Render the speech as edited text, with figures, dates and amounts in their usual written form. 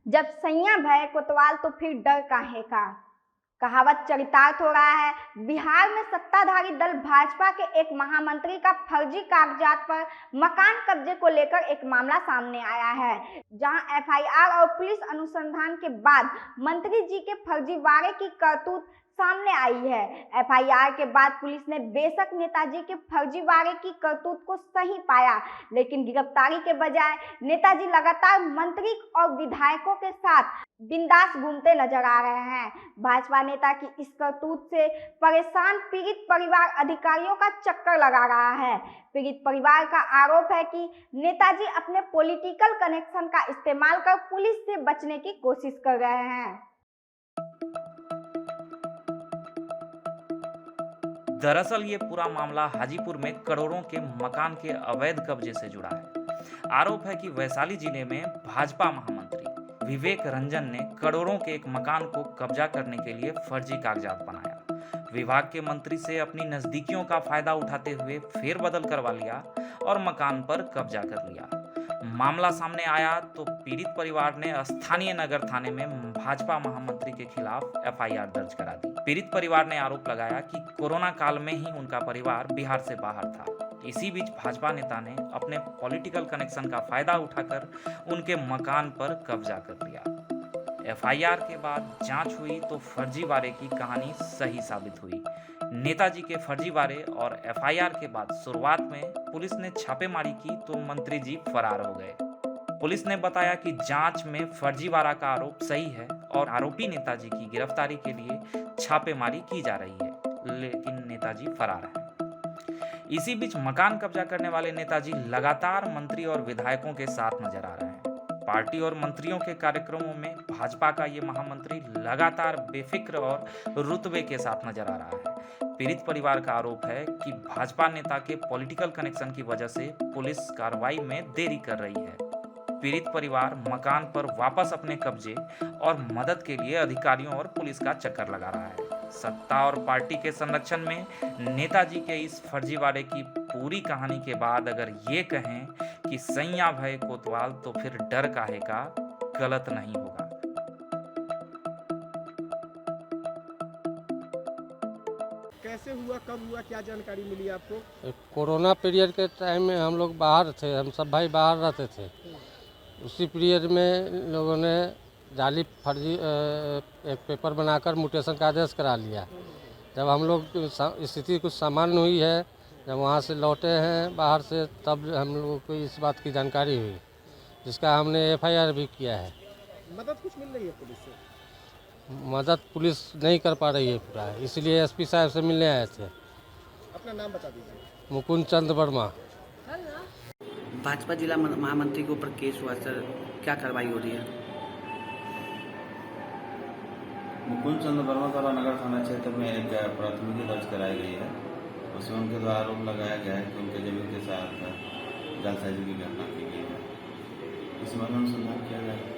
जब सैया भय कोतवाल तो फिर डर काहे का। कहावत चरितार्थ हो रहा है। बिहार में सत्ताधारी दल भाजपा के एक महामंत्री का फर्जी कागजात पर मकान कब्जे को लेकर एक मामला सामने आया है, जहां एफआईआर और पुलिस अनुसंधान के बाद मंत्री जी के फर्जीवाड़े की करतूत सामने आई है। एफआईआर के बाद पुलिस ने बेशक नेताजी के फर्जीवाड़े की करतूत को सही पाया, लेकिन गिरफ्तारी के बजाय नेताजी लगातार मंत्री और विधायकों के साथ बिंदास घूमते नजर आ रहे हैं। भाजपा नेता की इस करतूत से परेशान पीड़ित परिवार अधिकारियों का चक्कर लगा रहा है। पीड़ित परिवार का आरोप है कि नेताजी अपने पॉलिटिकल कनेक्शन का इस्तेमाल कर पुलिस से बचने की कोशिश कर रहे हैं। दरअसल ये पूरा मामला हाजीपुर में करोड़ों के मकान के अवैध कब्जे से जुड़ा है। आरोप है कि वैशाली जिले में भाजपा महामंत्री विवेक रंजन ने करोड़ों के एक मकान को कब्जा करने के लिए फर्जी कागजात बनाया। विभाग के मंत्री से अपनी नजदीकियों का फायदा उठाते हुए फेरबदल करवा लिया और मकान पर कब्जा कर लिया। मामला सामने आया तो पीड़ित परिवार ने स्थानीय नगर थाने में भाजपा महामंत्री के खिलाफ एफआईआर दर्ज करा दी। पीड़ित परिवार ने आरोप लगाया कि कोरोना काल में ही उनका परिवार बिहार से बाहर था। इसी बीच भाजपा नेता ने अपने पॉलिटिकल कनेक्शन का फायदा उठाकर उनके मकान पर कब्जा कर लिया। एफआईआर के बाद जांच हुई तो फर्जीवाड़े की कहानी सही साबित हुई। नेताजी के फर्जीवाड़े और एफआईआर के बाद शुरुआत में पुलिस ने छापेमारी की तो मंत्री जी फरार हो गए। पुलिस ने बताया कि जांच में फर्जीवाड़ा का आरोप सही है और आरोपी नेताजी की गिरफ्तारी के लिए छापेमारी की जा रही है, लेकिन नेताजी फरार हैं। इसी बीच मकान कब्जा करने वाले नेताजी लगातार मंत्री और विधायकों के साथ नजर आ रहे हैं। पार्टी और मंत्रियों के कार्यक्रमों में भाजपा का ये महामंत्री लगातार बेफिक्र और रुतबे के साथ नजर आ रहा है। पीड़ित परिवार का आरोप है कि भाजपा नेता के पॉलिटिकल कनेक्शन की वजह से पुलिस कार्रवाई में देरी कर रही है। पीड़ित परिवार मकान पर वापस अपने कब्जे और मदद के लिए अधिकारियों और पुलिस का चक्कर लगा रहा है। सत्ता और पार्टी के संरक्षण में नेताजी के इस फर्जीवाड़े की पूरी कहानी के बाद अगर ये कहें कि सैया भय कोतवाल तो फिर डर काहे का, गलत नहीं होगा। कैसे हुआ, कब हुआ, क्या जानकारी मिली आपको? कोरोना पीरियड के टाइम में हम लोग बाहर थे, हम सब भाई बाहर रहते थे। उसी पीरियड में लोगों ने जाली फर्जी एक पेपर बनाकर म्यूटेशन का आदेश करा लिया। जब हम लोग स्थिति कुछ सामान्य हुई है, जब वहाँ से लौटे हैं बाहर से, तब हम लोगों को इस बात की जानकारी हुई, जिसका हमने एफआईआर भी किया है। मदद कुछ मिल रही है पुलिस से? मदद पुलिस नहीं कर पा रही है पूरा, इसलिए एसपी साहब से मिलने आए थे। अपना नाम बता दीजिए। मुकुंद चंद वर्मा। भाजपा जिला महामंत्री के ऊपर केस हुआ सर, क्या कार्रवाई हो रही है? मुकुंद चंद वर्मा द्वारा नगर थाना क्षेत्र में एक प्राथमिकी दर्ज कराई गई है। उसमें उनके द्वारा आरोप लगाया गया है कि उनके जमीन के साथ जालसाजी की घटना की गई है। इस मामले में अनुसंधान किया गया है।